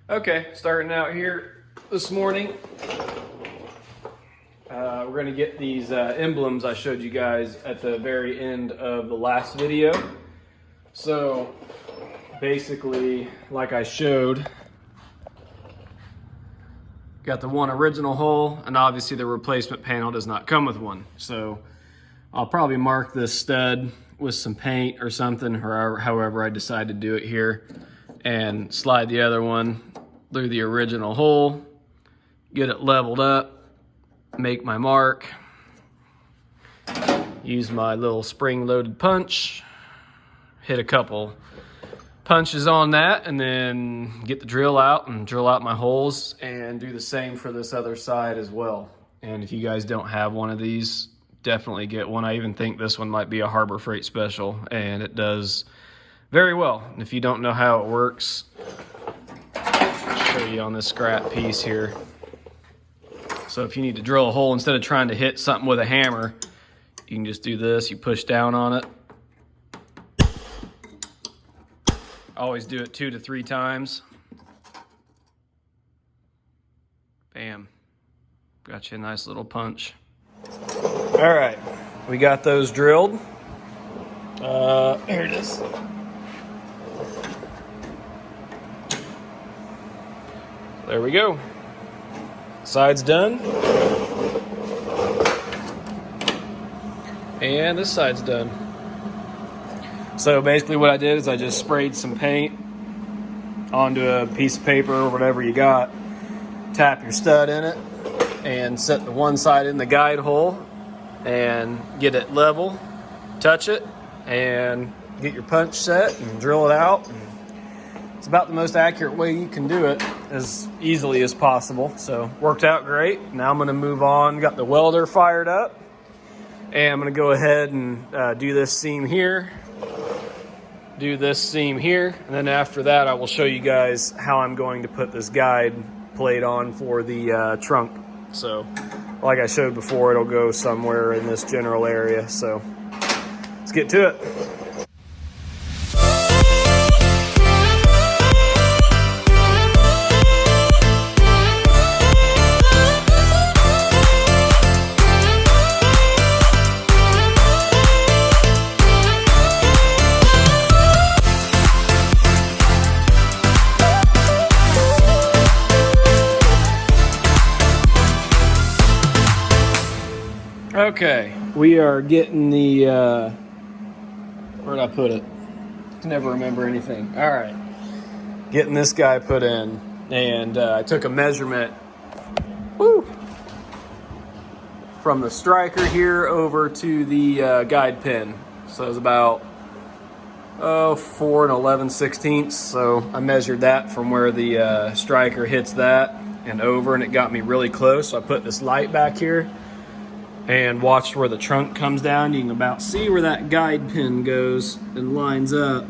Okay, starting out here this morning. We're going to get these emblems I showed you guys at the very end of the last video. So basically, like I showed, got the one original hole, and obviously the replacement panel does not come with one. So I'll probably mark this stud with some paint or something, or however I decide to do it here, and slide the other one through the original hole, get it leveled up, make my mark, use my little spring-loaded punch, hit a couple punches on that, and then get the drill out and drill out my holes, and do the same for this other side as well. And if you guys don't have one of these, definitely get one. I even think this one might be a Harbor Freight special, and it does very well. And if you don't know how it works, I'll show you on this scrap piece here. So if you need to drill a hole, instead of trying to hit something with a hammer, you can just do this. You push down on it. Always do it 2 to 3 times. Bam. Got you a nice little punch. All right, we got those drilled. Here it is. There we go. Side's done. And this side's done. So basically what I did is I just sprayed some paint onto a piece of paper or whatever you got, tap your stud in it, and set the one side in the guide hole and get it level, touch it, and get your punch set and drill it out. And it's about the most accurate way you can do it, as easily as possible. So worked out great. Now I'm going to move on. Got the welder fired up, and I'm going to go ahead and do this seam here, do this seam here, and then after that I will show you guys how I'm going to put this guide plate on for the trunk. So like I showed before, it'll go somewhere in this general area. So let's get to it. Okay, we are getting the, where'd I put it? I can never remember anything. All right, getting this guy put in, and I took a measurement, from the striker here over to the guide pin. So it was about 4 11/16. So I measured that from where the striker hits that and over, and it got me really close. So I put this light back here and watched where the trunk comes down. You can about see where that guide pin goes and lines up.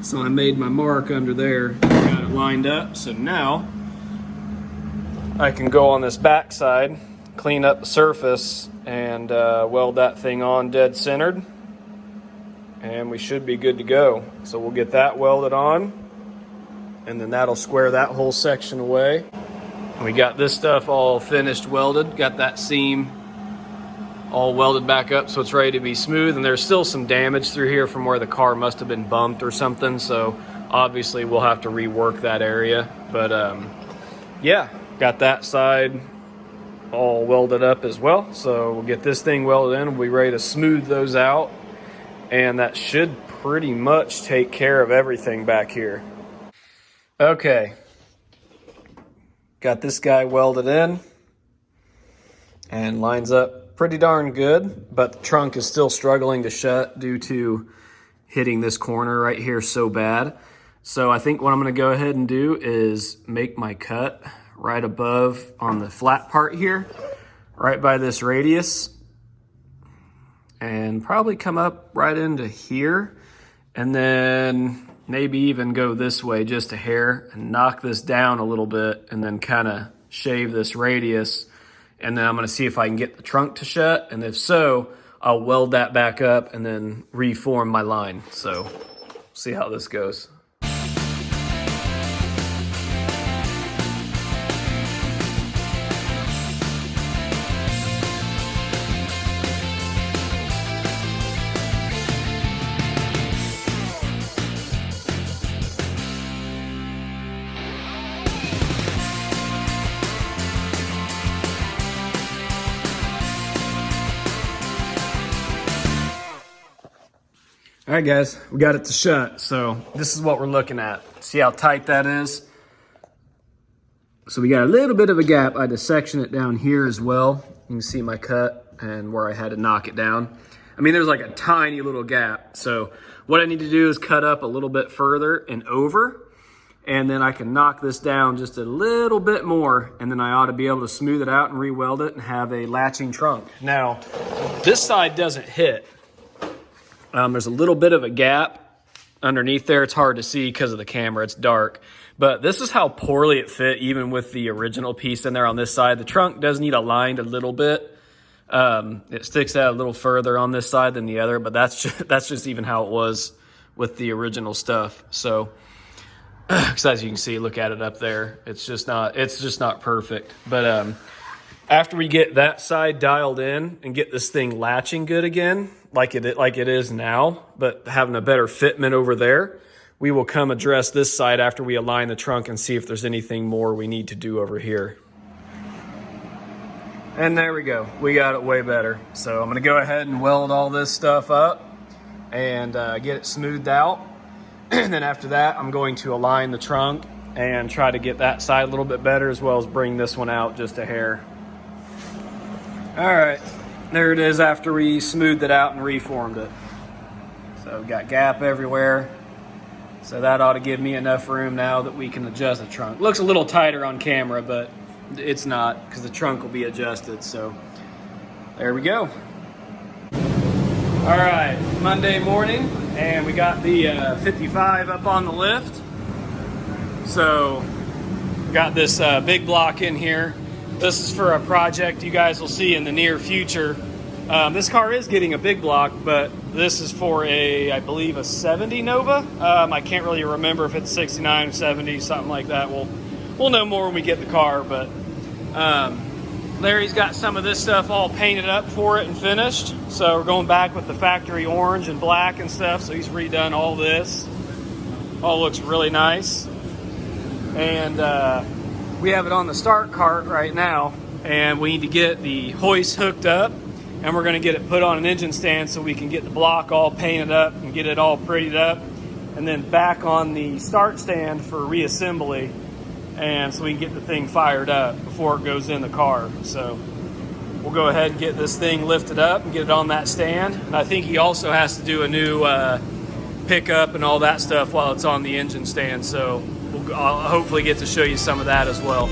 So I made my mark under there, got it lined up. So now I can go on this back side, clean up the surface, and weld that thing on dead centered, and we should be good to go. So we'll get that welded on, and then that'll square that whole section away. We got this stuff all finished welded, got that seam all welded back up so it's ready to be smooth, and there's still some damage through here from where the car must have been bumped or something, so obviously we'll have to rework that area. But yeah, got that side all welded up as well, so we'll get this thing welded in. We'll be ready to smooth those out, and that should pretty much take care of everything back here. Okay, got this guy welded in and lines up pretty darn good, but the trunk is still struggling to shut due to hitting this corner right here so bad. So I think what I'm going to go ahead and do is make my cut right above on the flat part here, right by this radius, and probably come up right into here, and then maybe even go this way just a hair and knock this down a little bit, and then kind of shave this radius. And then I'm going to see if I can get the trunk to shut, and if so, I'll weld that back up and then reform my line. So see how this goes. All right, guys, we got it to shut. So this is what we're looking at. See how tight that is? So we got a little bit of a gap. I had to section it down here as well. You can see my cut and where I had to knock it down. I mean, there's like a tiny little gap. So what I need to do is cut up a little bit further and over, and then I can knock this down just a little bit more, and then I ought to be able to smooth it out and re-weld it and have a latching trunk. Now, this side doesn't hit. There's a little bit of a gap underneath there. It's hard to see because of the camera, it's dark. But this is how poorly it fit, even with the original piece in there on this side. The trunk does need aligned a little bit. It sticks out a little further on this side than the other, but that's just even how it was with the original stuff. So, because as you can see, look at it up there. It's just not perfect. But after we get that side dialed in and get this thing latching good again, like it is now, but having a better fitment over there, we will come address this side after we align the trunk and see if there's anything more we need to do over here. And there we go. We got it way better. So I'm going to go ahead and weld all this stuff up and get it smoothed out. And then after that, I'm going to align the trunk and try to get that side a little bit better, as well as bring this one out just a hair. All right, there it is after we smoothed it out and reformed it. So we've got gap everywhere. So that ought to give me enough room now that we can adjust the trunk. Looks a little tighter on camera, but it's not, because the trunk will be adjusted. So there we go. All right, Monday morning, and we got the 55 up on the lift. So got this big block in here. This is for a project you guys will see in the near future. This car is getting a big block, but this is for I believe a 70 Nova. I can't really remember if it's 69 or 70, something like that. We'll know more when we get the car, but Larry's got some of this stuff all painted up for it and finished. So we're going back with the factory orange and black and stuff. So he's redone all this. All looks really nice. And we have it on the start cart right now, and we need to get the hoist hooked up, and we're going to get it put on an engine stand so we can get the block all painted up and get it all prettied up, and then back on the start stand for reassembly, and so we can get the thing fired up before it goes in the car. So we'll go ahead and get this thing lifted up and get it on that stand. And I think he also has to do a new pickup and all that stuff while it's on the engine stand. So I'll hopefully get to show you some of that as well.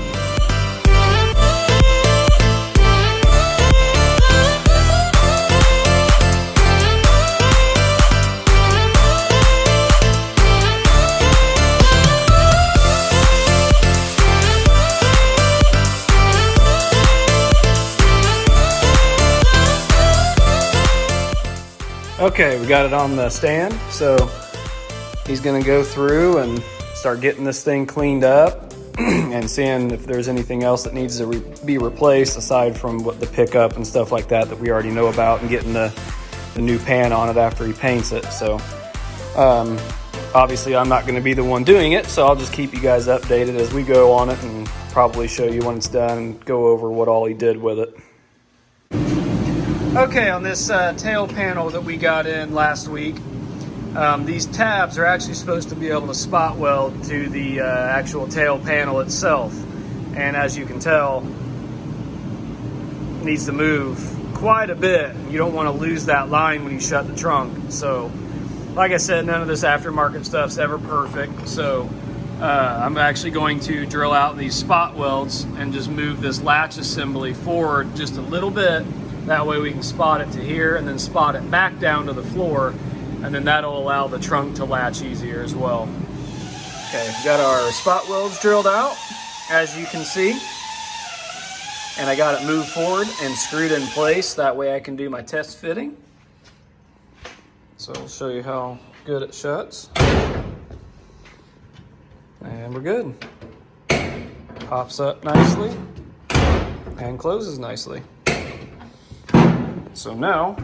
Okay, we got it on the stand, so he's gonna go through and start getting this thing cleaned up and seeing if there's anything else that needs to be replaced aside from what the pickup and stuff like that we already know about, and getting the new pan on it after he paints it. So obviously I'm not gonna be the one doing it, so I'll just keep you guys updated as we go on it, and probably show you when it's done and go over what all he did with it. Okay, on this tail panel that we got in last week, these tabs are actually supposed to be able to spot weld to the actual tail panel itself. And as you can tell, it needs to move quite a bit. You don't want to lose that line when you shut the trunk. So, like I said, none of this aftermarket stuff's ever perfect. So I'm actually going to drill out these spot welds and just move this latch assembly forward just a little bit. That way we can spot it to here and then spot it back down to the floor, and then that'll allow the trunk to latch easier as well. Okay, we got our spot welds drilled out, as you can see. And I got it moved forward and screwed in place. That way I can do my test fitting. So I'll show you how good it shuts. And we're good. Pops up nicely and closes nicely. So now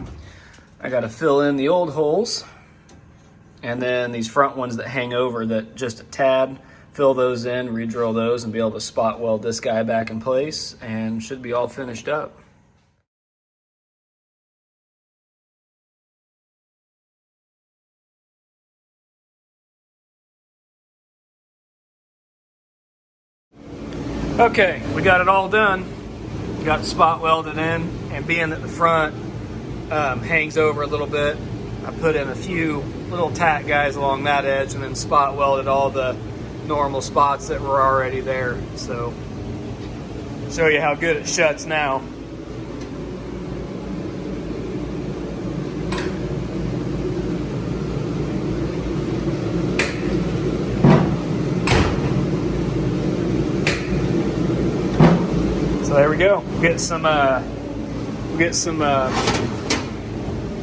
I got to fill in the old holes, and then these front ones that hang over that just a tad, fill those in, re-drill those, and be able to spot weld this guy back in place, and should be all finished up. Okay, we got it all done. Got the spot welded in, and being that the front hangs over a little bit, I put in a few little tack guys along that edge and then spot welded all the normal spots that were already there. So, show you how good it shuts now. So there we go. Get some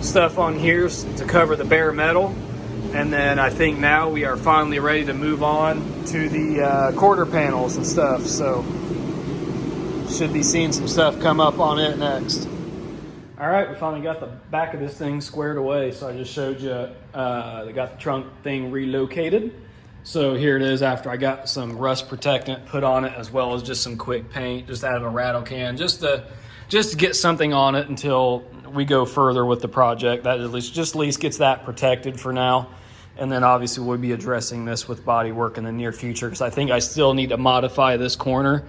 stuff on here to cover the bare metal, and then I think now we are finally ready to move on to the quarter panels and stuff. So should be seeing some stuff come up on it next. All right, we finally got the back of this thing squared away. So I just showed you they got the trunk thing relocated. So here it is after I got some rust protectant put on it, as well as just some quick paint just out of a rattle can, just to get something on it until we go further with the project. That at least gets that protected for now. And then obviously we'll be addressing this with body work in the near future, because I think I still need to modify this corner.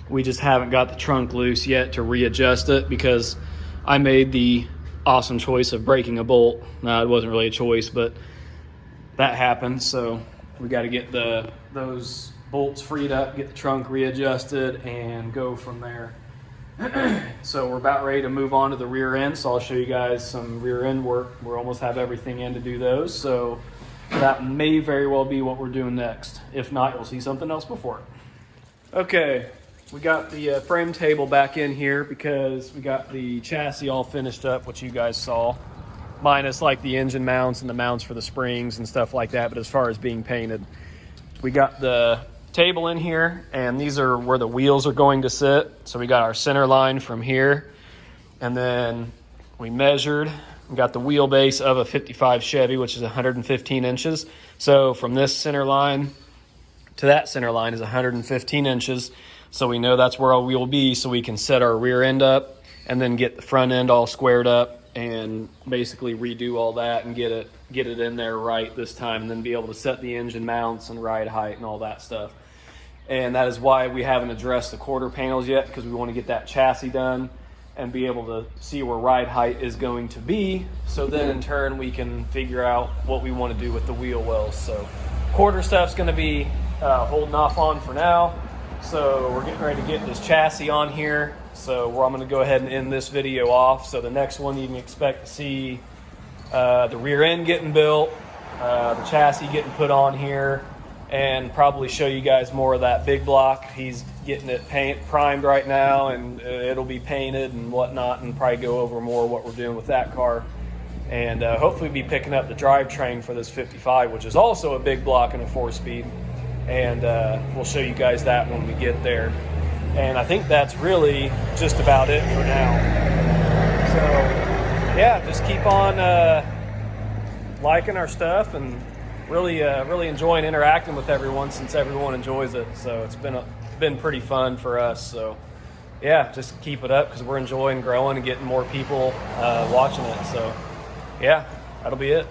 We just haven't got the trunk loose yet to readjust it, because I made the awesome choice of breaking a bolt. No, it wasn't really a choice, but that happened. So we got to get those bolts freed up, get the trunk readjusted, and go from there. So we're about ready to move on to the rear end. So I'll show you guys some rear end work. We almost have everything in to do those. So that may very well be what we're doing next. If not, you'll see something else before it. Okay, we got the frame table back in here because we got the chassis all finished up, which you guys saw. Minus like the engine mounts and the mounts for the springs and stuff like that. But as far as being painted, we got the table in here, and these are where the wheels are going to sit. So we got our center line from here, and then we measured. We got the wheelbase of a 55 Chevy, which is 115 inches. So from this center line to that center line is 115 inches. So we know that's where our wheel will be, so we can set our rear end up and then get the front end all squared up and basically redo all that and get it in there right this time, and then be able to set the engine mounts and ride height and all that stuff. And that is why we haven't addressed the quarter panels yet, because we want to get that chassis done and be able to see where ride height is going to be, so then in turn we can figure out what we want to do with the wheel wells. So quarter stuff's going to be holding off on for now. So we're getting ready to get this chassis on here. So I'm going to go ahead and end this video off. So the next one you can expect to see the rear end getting built, the chassis getting put on here, and probably show you guys more of that big block. He's getting it primed right now, and it'll be painted and whatnot, and probably go over more what we're doing with that car. And hopefully be picking up the drivetrain for this 55, which is also a big block and a 4-speed. And we'll show you guys that when we get there. And I think that's really just about it for now. So yeah, just keep on liking our stuff, and really enjoying interacting with everyone, since everyone enjoys it. So it's been pretty fun for us. So yeah, just keep it up, because we're enjoying growing and getting more people watching it. So yeah, that'll be it.